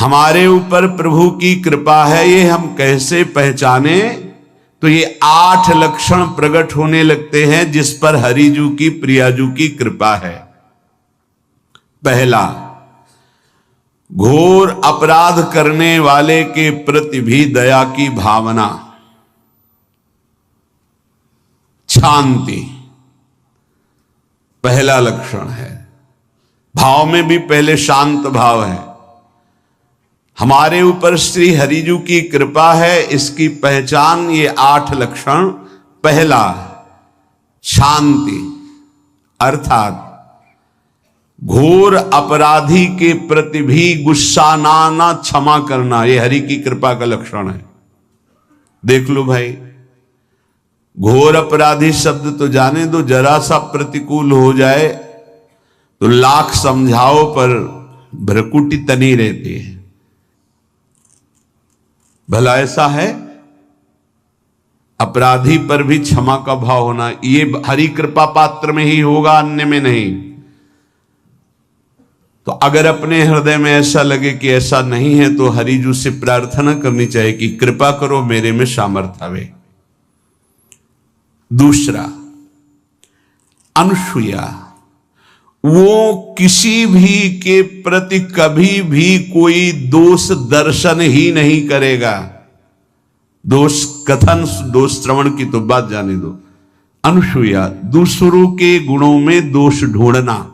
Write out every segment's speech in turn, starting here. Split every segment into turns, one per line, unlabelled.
हमारे ऊपर प्रभु की कृपा है ये हम कैसे पहचाने? तो ये 8 लक्षण प्रकट होने लगते हैं जिस पर हरिजू की प्रियाजू की कृपा है। पहला, घोर अपराध करने वाले के प्रति भी दया की भावना, शांति पहला लक्षण है। भाव में भी पहले शांत भाव है। हमारे ऊपर श्री हरिजू की कृपा है, इसकी पहचान ये 8 लक्षण। पहला, शांति, अर्थात घोर अपराधी के प्रति भी गुस्सा ना क्षमा करना, ये हरि की कृपा का लक्षण है। देख लो भाई, घोर अपराधी शब्द तो जाने दो, जरा सा प्रतिकूल हो जाए तो लाख समझाओ पर भ्रकुटी तनी रहती है। भला ऐसा है? अपराधी पर भी क्षमा का भाव होना, ये हरि कृपा पात्र में ही होगा, अन्य में नहीं। तो अगर अपने हृदय में ऐसा लगे कि ऐसा नहीं है तो हरिजू से प्रार्थना करनी चाहिए कि कृपा करो मेरे में सामर्थ्य आवे। दूसरा, अनुसूया, वो किसी भी के प्रति कभी भी कोई दोष दर्शन ही नहीं करेगा। दोष कथन, दोष श्रवण की तो बात जाने दो। अनुसूया, दूसरों के गुणों में दोष ढूंढना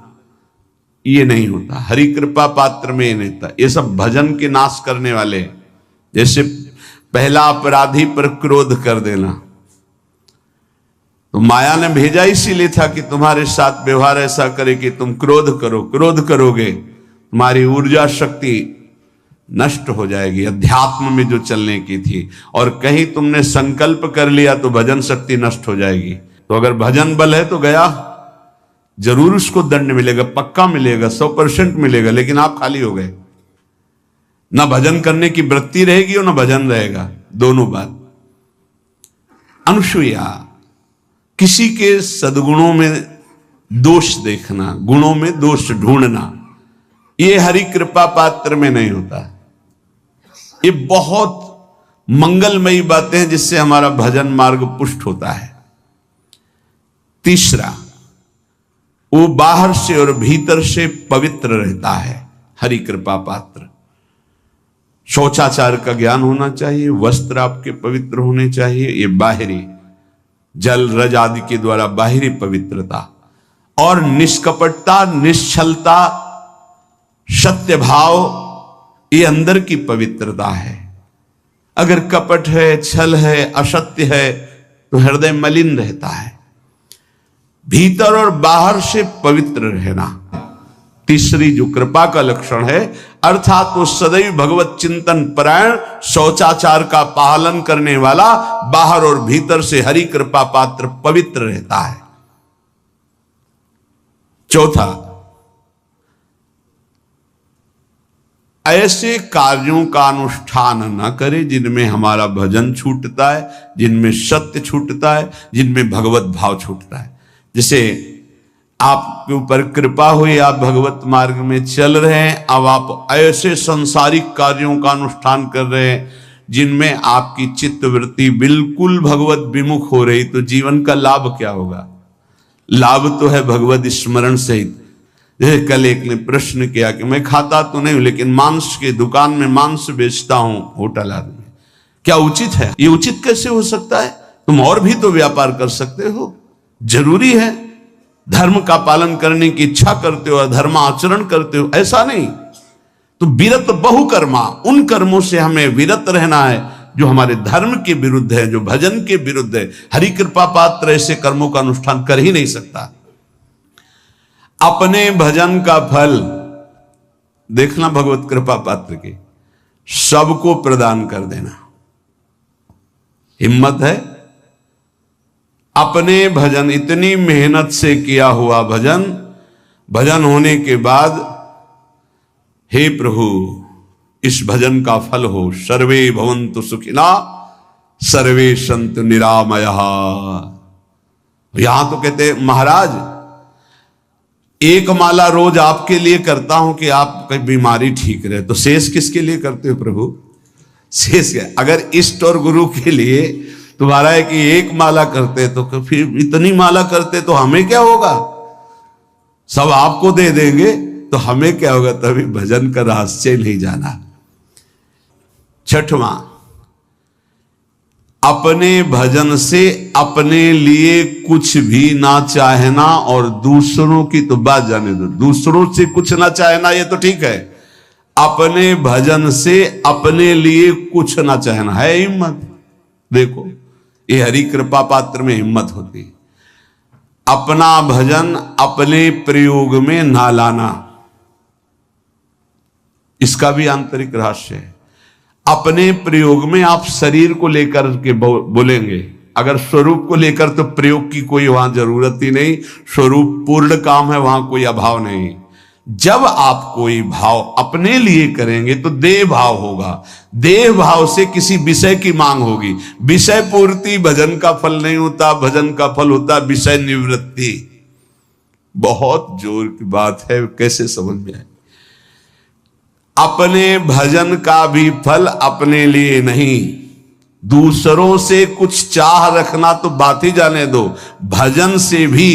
ये नहीं होता। हरि कृपा पात्र में नहीं था। ये सब भजन के नाश करने वाले। जैसे पहला अपराधी पर क्रोध कर देना, तो माया ने भेजा इसीलिए था कि तुम्हारे साथ व्यवहार ऐसा करे कि तुम क्रोध करो। क्रोध करोगे तुम्हारी ऊर्जा शक्ति नष्ट हो जाएगी, अध्यात्म में जो चलने की थी। और कहीं तुमने संकल्प कर लिया तो भजन शक्ति नष्ट हो जाएगी। तो अगर भजन बल है तो गया, जरूर उसको दंड मिलेगा, पक्का मिलेगा, 100% मिलेगा, लेकिन आप खाली हो गए। ना भजन करने की वृत्ति रहेगी और ना भजन रहेगा, दोनों बात। अनुसूया, किसी के सद्गुणों में दोष देखना, गुणों में दोष ढूंढना, ये हरि कृपा पात्र में नहीं होता। ये बहुत मंगलमयी बातें हैं जिससे हमारा भजन मार्ग पुष्ट होता है। तीसरा, वो बाहर से और भीतर से पवित्र रहता है, हरि कृपा पात्र। शौचाचार का ज्ञान होना चाहिए, वस्त्र आपके पवित्र होने चाहिए, ये बाहरी जल रज आदि के द्वारा बाहरी पवित्रता। और निष्कपटता, निश्चलता, सत्य भाव, ये अंदर की पवित्रता है। अगर कपट है, छल है, असत्य है तो हृदय मलिन रहता है। भीतर और बाहर से पवित्र रहना तीसरी जो कृपा का लक्षण है। अर्थात वो सदैव भगवत चिंतन परायण, शौचाचार का पालन करने वाला, बाहर और भीतर से हरि कृपा पात्र पवित्र रहता है। चौथा, ऐसे कार्यों का अनुष्ठान न करे जिनमें हमारा भजन छूटता है, जिनमें सत्य छूटता है, जिनमें भगवत भाव छूटता है। जैसे आपके ऊपर कृपा हुई, आप भगवत मार्ग में चल रहे हैं, अब आप ऐसे संसारिक कार्यों का अनुष्ठान कर रहे हैं जिनमें आपकी चित्तवृत्ति बिल्कुल भगवत विमुख हो रही, तो जीवन का लाभ क्या होगा? लाभ तो है भगवत स्मरण सहित। जैसे कल एक ने प्रश्न किया कि मैं खाता तो नहीं हूं लेकिन मांस के दुकान में मांस बेचता हूं, होटल आदमी, क्या उचित है? ये उचित कैसे हो सकता है? तुम और भी तो व्यापार कर सकते हो। जरूरी है धर्म का पालन करने की इच्छा करते हो, धर्म आचरण करते हो, ऐसा नहीं। तो विरत बहुकर्मा, उन कर्मों से हमें विरत रहना है जो हमारे धर्म के विरुद्ध है, जो भजन के विरुद्ध है। हरि कृपा पात्र ऐसे कर्मों का अनुष्ठान कर ही नहीं सकता। अपने भजन का फल देखना भगवत कृपा पात्र के, सबको प्रदान कर देना। हिम्मत है? अपने भजन, इतनी मेहनत से किया हुआ भजन, भजन होने के बाद हे प्रभु इस भजन का फल हो, सर्वे भवन्तु सुखिना सर्वे सन्तु निरामयः। यहां तो कहते महाराज एक माला रोज आपके लिए करता हूं कि आपकी बीमारी ठीक रहे, तो शेष किसके लिए करते हो प्रभु? शेष क्या? अगर इष्ट और गुरु के लिए तुम्हारा है कि एक माला करते तो फिर इतनी माला करते तो हमें क्या होगा? सब आपको दे देंगे तो हमें क्या होगा? तभी भजन का रहस्य नहीं जाना। छठवां, अपने भजन से अपने लिए कुछ भी ना चाहना और दूसरों की तो बात जाने दो, दूसरों से कुछ ना चाहना ये तो ठीक है, अपने भजन से अपने लिए कुछ ना चाहना है हिम्मत। देखो ये हरि कृपा पात्र में हिम्मत होती है। अपना भजन अपने प्रयोग में ना लाना, इसका भी आंतरिक रहस्य है। अपने प्रयोग में आप शरीर को लेकर के बोलेंगे, अगर स्वरूप को लेकर तो प्रयोग की कोई वहां जरूरत ही नहीं, स्वरूप पूर्ण काम है, वहां कोई अभाव नहीं। जब आप कोई भाव अपने लिए करेंगे तो देह भाव होगा, देह भाव से किसी विषय की मांग होगी। विषय पूर्ति भजन का फल नहीं होता, भजन का फल होता विषय निवृत्ति। बहुत जोर की बात है, कैसे समझ में आए? अपने भजन का भी फल अपने लिए नहीं, दूसरों से कुछ चाह रखना तो बात ही जाने दो, भजन से भी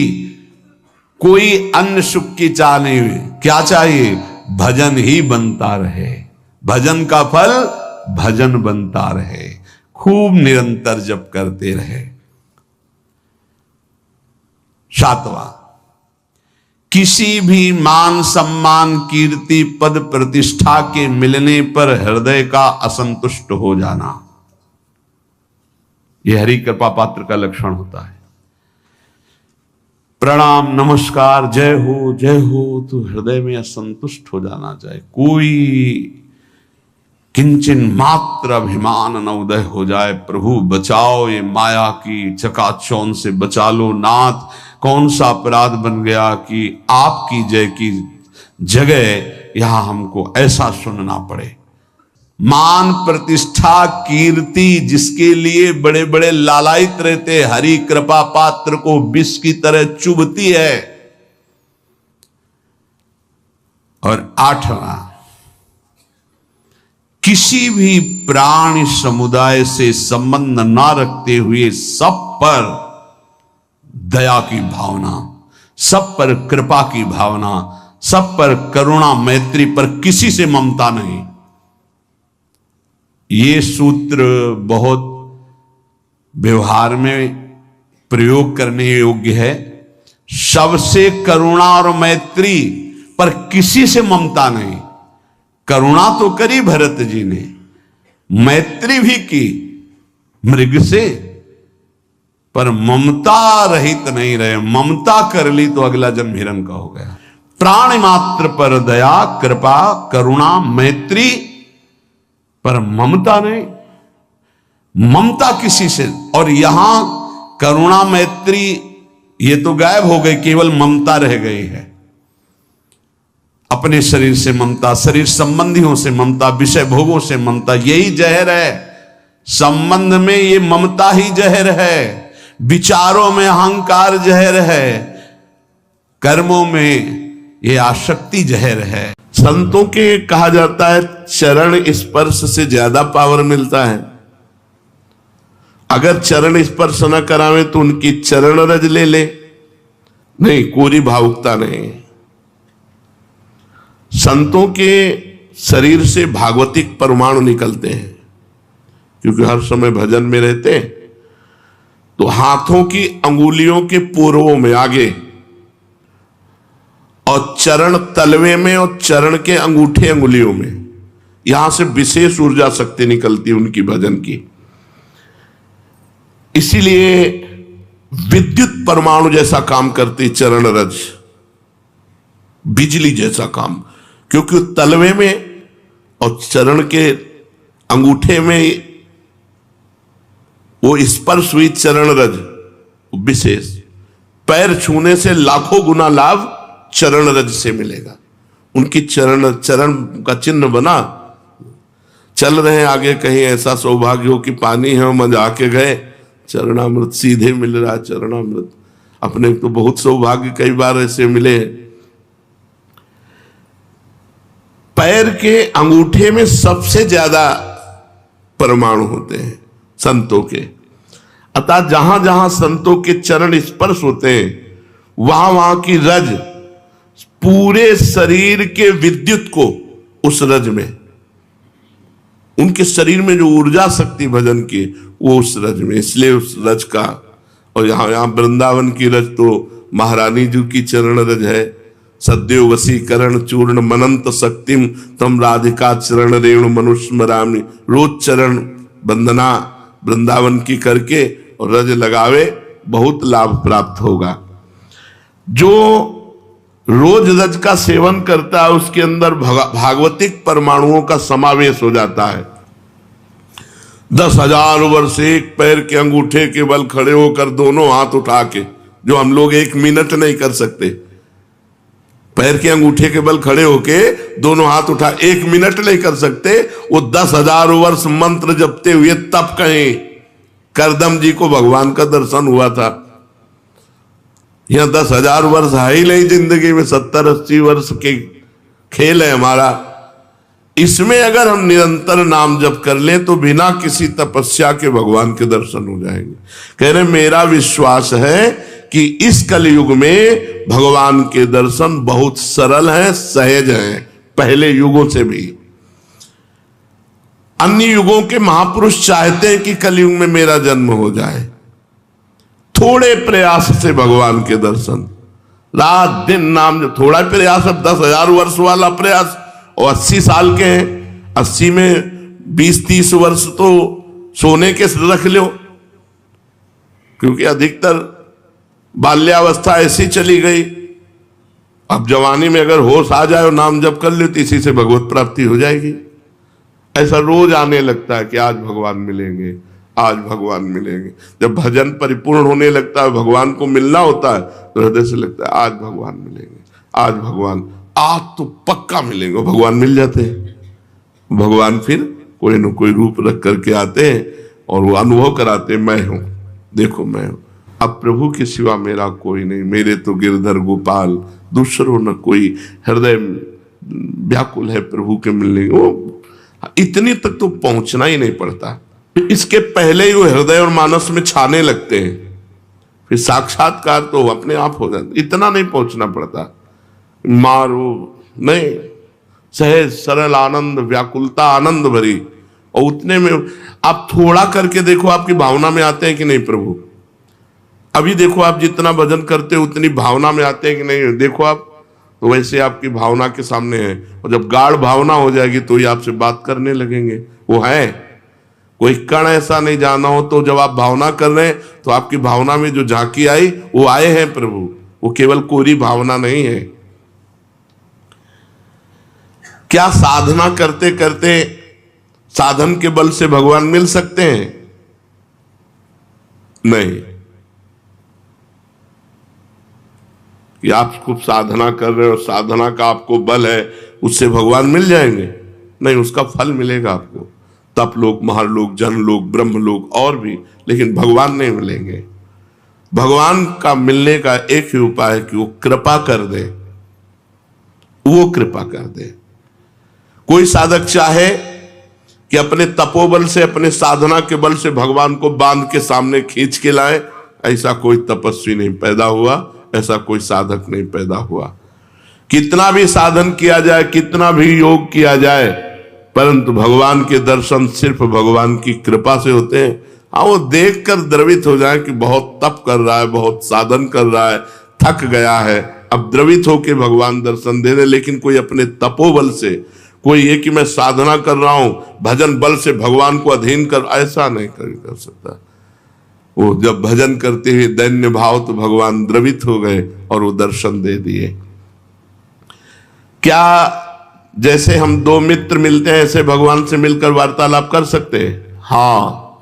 कोई अन्य सुख की चाह नहीं हुई। क्या चाहिए? भजन ही बनता रहे, भजन का फल भजन बनता रहे, खूब निरंतर जप करते रहे। सातवां, किसी भी मान सम्मान कीर्ति पद प्रतिष्ठा के मिलने पर हृदय का असंतुष्ट हो जाना, यह हरि कृपा पात्र का लक्षण होता है। प्रणाम नमस्कार जय हो तो हृदय में असंतुष्ट हो जाना चाहिए, कोई किंचन मात्र अभिमान न उदय हो जाए। प्रभु बचाओ, ये माया की चकाचौंध से बचा लो नाथ। कौन सा अपराध बन गया कि आपकी जय की जगह यहां हमको ऐसा सुनना पड़े। मान प्रतिष्ठा कीर्ति जिसके लिए बड़े बड़े लालायित रहते, हरि कृपा पात्र को विष की तरह चुभती है। और आठवां, किसी भी प्राणी समुदाय से संबंध ना रखते हुए सब पर दया की भावना, सब पर कृपा की भावना, सब पर करुणा मैत्री पर किसी से ममता नहीं। ये सूत्र बहुत व्यवहार में प्रयोग करने योग्य है। सबसे करुणा और मैत्री पर किसी से ममता नहीं। करुणा तो करी भरत जी ने, मैत्री भी की मृग से, पर ममता रहित नहीं रहे। ममता कर ली तो अगला जन्म हिरण का हो गया। प्राणी मात्र पर दया कृपा करुणा मैत्री पर ममता नहीं, ममता किसी से। और यहां करुणा मैत्री ये तो गायब हो गई, केवल ममता रह गई है। अपने शरीर से ममता, शरीर संबंधियों से ममता, विषय भोगों से ममता, यही जहर है। संबंध में ये ममता ही जहर है, विचारों में अहंकार जहर है, कर्मों में ये आसक्ति जहर है। संतों के कहा जाता है चरण स्पर्श से ज्यादा पावर मिलता है। अगर चरण स्पर्श न करावे तो उनकी चरण रज ले ले, नहीं कोरी भावुकता नहीं। संतों के शरीर से भागवतिक परमाणु निकलते हैं, क्योंकि हर समय भजन में रहते हैं। तो हाथों की अंगुलियों के पूर्वों में आगे, और चरण तलवे में, और चरण के अंगूठे अंगुलियों में, यहां से विशेष ऊर्जा शक्ति निकलती है उनकी भजन की। इसीलिए विद्युत परमाणु जैसा काम करती चरण रज, बिजली जैसा काम, क्योंकि तलवे में और चरण के अंगूठे में वो स्पर्श हुई चरण रज विशेष। पैर छूने से लाखों गुना लाभ चरण रज से मिलेगा। उनकी चरण का चिन्ह बना, चल रहे हैं आगे, कहीं ऐसा सौभाग्य हो कि पानी है मजा के गए, चरणामृत सीधे मिल रहा है। चरणामृत अपने तो बहुत सौभाग्य कई बार ऐसे मिले,
पैर के अंगूठे में सबसे ज्यादा परमाणु होते हैं संतों के। अतः जहां जहां संतों के चरण स्पर्श होते हैं वहां वहां की रज पूरे शरीर के विद्युत को उस रज में, उनके शरीर में जो ऊर्जा शक्ति भजन की वो उस रज में, इसलिए उस रज का। और यहां वृंदावन की रज तो महारानी जी की चरण रज है। सद्यो वसीकरण चूर्ण मनंत शक्तिम तम राधिका चरण रेणु मनुष्मरामी। रोज चरण वंदना वृंदावन की करके और रज लगावे, बहुत लाभ प्राप्त होगा। जो रोज रज का सेवन करता है उसके अंदर भागवतिक परमाणुओं का समावेश हो जाता है। 10,000 वर्ष एक पैर के अंगूठे के बल खड़े होकर दोनों हाथ उठा के, जो हम लोग 1 मिनट नहीं कर सकते, पैर के अंगूठे के बल खड़े होके दोनों हाथ उठा 1 मिनट नहीं कर सकते, वो 10,000 वर्ष मंत्र जपते हुए तब कहीं करदम जी को भगवान का दर्शन हुआ था। यहां 10,000 वर्ष है ही नहीं जिंदगी में, 70-80 वर्ष के खेल है हमारा। इसमें अगर हम निरंतर नाम जप कर लें तो बिना किसी तपस्या के भगवान के दर्शन हो जाएंगे। कह रहे मेरा विश्वास है कि इस कलयुग में भगवान के दर्शन बहुत सरल हैं, सहज हैं, पहले युगों से भी। अन्य युगों के महापुरुष चाहते हैं कि कलयुग में मेरा जन्म हो जाए, थोड़े प्रयास से भगवान के दर्शन, रात दिन नाम, थोड़ा प्रयास, अब 10,000 वर्ष वाला प्रयास, और 80 साल के हैं, 80 में 20-30 वर्ष तो सोने के रख लो, क्योंकि अधिकतर बाल्यावस्था ऐसी चली गई। अब जवानी में अगर होश आ जाए और नाम जप कर ले तो इसी से भगवत प्राप्ति हो जाएगी। ऐसा रोज आने लगता है कि आज भगवान मिलेंगे, आज भगवान मिलेंगे। जब भजन परिपूर्ण होने लगता है, भगवान को मिलना होता है, तो हृदय से लगता है आज भगवान मिलेंगे, आज भगवान, आज तो पक्का मिलेंगे। भगवान मिल जाते हैं। भगवान फिर कोई न कोई रूप रख करके आते हैं और वो अनुभव कराते हैं, मैं हूं, देखो मैं हूं, अब प्रभु के सिवा मेरा कोई नहीं, मेरे तो गिरधर गोपाल, दूसरों न कोई, हृदय व्याकुल है प्रभु के मिलने। वो इतनी तक तो पहुंचना ही नहीं पड़ता, इसके पहले ही वो हृदय और मानस में छाने लगते हैं, फिर साक्षात्कार तो अपने आप हो जाता, इतना नहीं पहुंचना पड़ता। मारो नहीं, सहज सरल आनंद, व्याकुलता आनंद भरी, और उतने में आप थोड़ा करके देखो आपकी भावना में आते हैं कि नहीं प्रभु। अभी देखो आप जितना भजन करते हो उतनी भावना में आते हैं कि नहीं, देखो आप, तो वैसे आपकी भावना के सामने है। और जब गाढ़ भावना हो जाएगी तो ही आपसे बात करने लगेंगे। वो है, कोई कण ऐसा नहीं जाना हो तो जब आप भावना कर रहे हैं तो आपकी भावना में जो झांकी आई वो आए हैं प्रभु, वो केवल कोरी भावना नहीं है। क्या साधना करते करते साधन के बल से भगवान मिल सकते हैं? नहीं। कि आप खूब साधना कर रहे हो, साधना का आपको बल है, उससे भगवान मिल जाएंगे? नहीं, उसका फल मिलेगा आपको, तप लोक, महालोक, जनलोक, ब्रह्मलोक और भी, लेकिन भगवान नहीं मिलेंगे। भगवान का मिलने का एक ही उपाय है कि वो कृपा कर दे, वो कृपा कर दे। कोई साधक चाहे कि अपने तपोबल से, अपने साधना के बल से भगवान को बांध के सामने खींच के लाए, ऐसा कोई तपस्वी नहीं पैदा हुआ, ऐसा कोई साधक नहीं पैदा हुआ। कितना भी साधन किया जाए, कितना भी योग किया जाए, परंतु भगवान के दर्शन सिर्फ भगवान की कृपा से होते हैं। हाँ, वो देखकर द्रवित हो जाए कि बहुत तप कर रहा है, बहुत साधन कर रहा है, थक गया है, अब द्रवित होकर भगवान दर्शन दे दे। लेकिन कोई अपने तपोबल से, कोई ये कि मैं साधना कर रहा हूं, भजन बल से भगवान को अधीन कर, ऐसा नहीं कर सकता। वो जब भजन करते हुए दैन्य भाव, तो भगवान द्रवित हो गए और वो दर्शन दे दिए। क्या जैसे हम दो मित्र मिलते हैं ऐसे भगवान से मिलकर वार्तालाप कर सकते हैं? हाँ,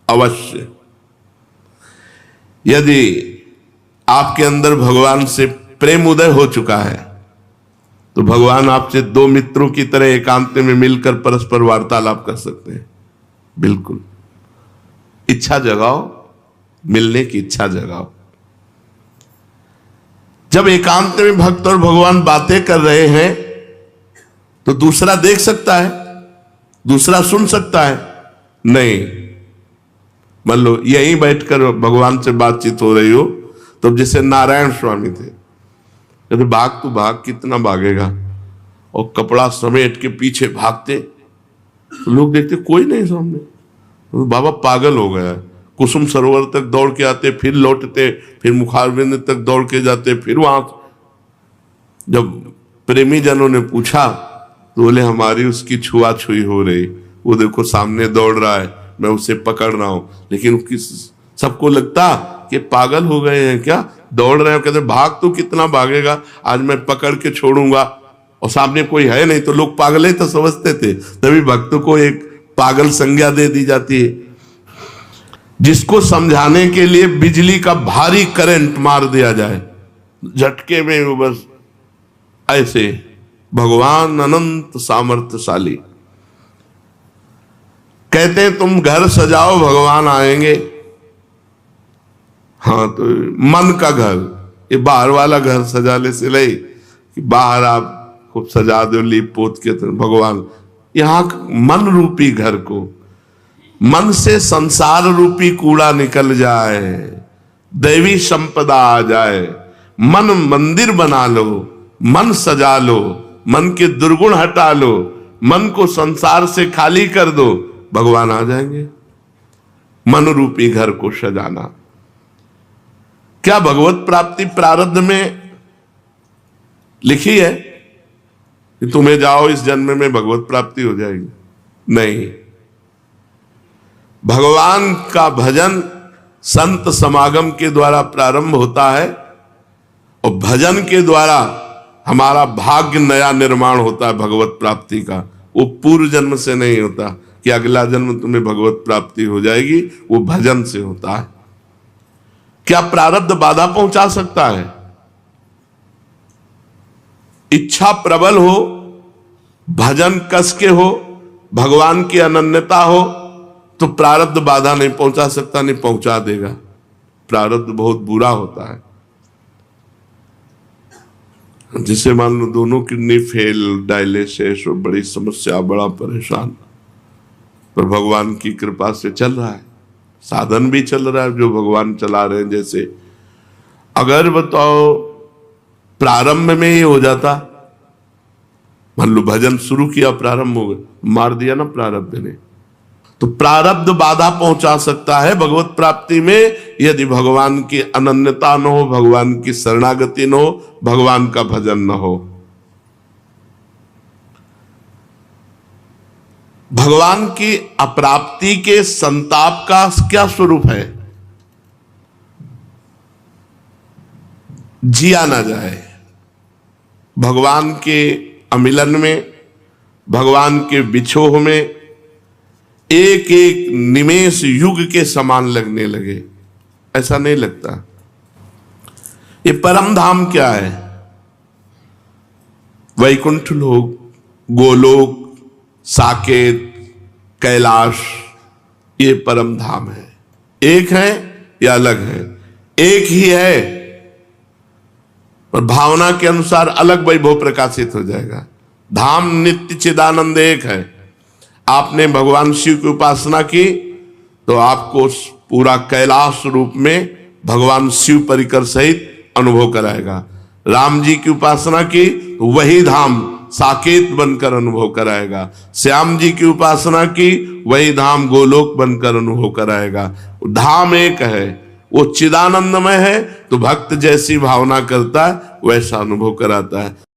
अवश्य। यदि आपके अंदर भगवान से प्रेम उदय हो चुका है तो भगवान आपसे दो मित्रों की तरह एकांत में मिलकर परस्पर वार्तालाप कर सकते हैं। बिल्कुल, इच्छा जगाओ, मिलने की इच्छा जगाओ। जब एकांत में भक्त और भगवान बातें कर रहे हैं तो दूसरा देख सकता है, दूसरा सुन सकता है? नहीं। मान लो यहीं बैठकर भगवान से बातचीत हो रही हो, तो जैसे नारायण स्वामी थे, कहते भाग तू भाग, कितना भागेगा, और कपड़ा समेट के पीछे भागते, तो लोग देखते कोई नहीं सामने, तो बाबा पागल हो गया है। कुसुम सरोवर तक दौड़ के आते, फिर लौटते, फिर मुखारबिंद तक दौड़ के जाते, फिर वहां। जब प्रेमी जनों ने पूछा तो बोले हमारी उसकी छुआछुई हो रही, वो देखो सामने दौड़ रहा है, मैं उसे पकड़ रहा हूं। लेकिन सबको लगता कि पागल हो गए हैं क्या, दौड़ रहे हैं। कहते भाग तू कितना भागेगा, आज मैं पकड़ के छोड़ूंगा, और सामने कोई है नहीं। तो लोग पागल ही तो समझते थे, तभी भक्तों को एक पागल संज्ञा दे दी जाती है। जिसको समझाने के लिए बिजली का भारी करंट मार दिया जाए, झटके में वो बस ऐसे। भगवान अनंत सामर्थ्यशाली। कहते हैं तुम घर सजाओ भगवान आएंगे। हाँ, तो मन का घर, ये बाहर वाला घर सजाने से नहीं कि बाहर आप खूब सजा दो लीप पोत के, तो भगवान यहां मन रूपी घर को, मन से संसार रूपी कूड़ा निकल जाए, दैवी संपदा आ जाए, मन मंदिर बना लो, मन सजा लो, मन के दुर्गुण हटा लो, मन को संसार से खाली कर दो, भगवान आ जाएंगे। मन रूपी घर को सजाना। क्या भगवत प्राप्ति प्रारब्ध में लिखी है कि तुम्हें जाओ इस जन्म में भगवत प्राप्ति हो जाएगी? नहीं। भगवान का भजन संत समागम के द्वारा प्रारंभ होता है, और भजन के द्वारा हमारा भाग्य नया निर्माण होता है भगवत प्राप्ति का। वो पूर्व जन्म से नहीं होता कि अगला जन्म तुम्हें भगवत प्राप्ति हो जाएगी, वो भजन से होता है। क्या प्रारब्ध बाधा पहुंचा सकता है? इच्छा प्रबल हो, भजन कस के हो, भगवान की अनन्यता हो, तो प्रारब्ध बाधा नहीं पहुंचा सकता, नहीं पहुंचा देगा। प्रारब्ध बहुत बुरा होता है। जिसे मान लो दोनों किडनी फेल, डायलिसिस, बड़ी समस्या, बड़ा परेशान, पर भगवान की कृपा से चल रहा है, साधन भी चल रहा है जो भगवान चला रहे हैं। जैसे अगर बताओ प्रारंभ में ही हो जाता, मान लो भजन शुरू किया, प्रारंभ हो गया, मार दिया ना प्रारब्ध ने, तो प्रारब्ध बाधा पहुंचा सकता है भगवत प्राप्ति में, यदि भगवान की अनन्यता न हो, भगवान की शरणागति न हो, भगवान का भजन न हो। भगवान की अप्राप्ति के संताप का क्या स्वरूप है? जिया ना जाए। भगवान के अमिलन में, भगवान के बिछोह में एक एक निमेष युग के समान लगने लगे, ऐसा नहीं लगता। ये परम धाम क्या है? वैकुंठ लोक, गोलोक, साकेत, कैलाश, ये परम धाम है। एक है या अलग है? एक ही है, पर भावना के अनुसार अलग वैभव प्रकाशित हो जाएगा। धाम नित्य चिदानंद एक है। आपने भगवान शिव की उपासना की तो आपको पूरा कैलाश रूप में भगवान शिव परिकर सहित अनुभव कराएगा। राम जी की उपासना की तो वही धाम साकेत बनकर अनुभव कराएगा। श्याम जी की उपासना की वही धाम गोलोक बनकर अनुभव कराएगा। धाम एक है, वो चिदानंदमय है, तो भक्त जैसी भावना करता है वैसा अनुभव कराता है।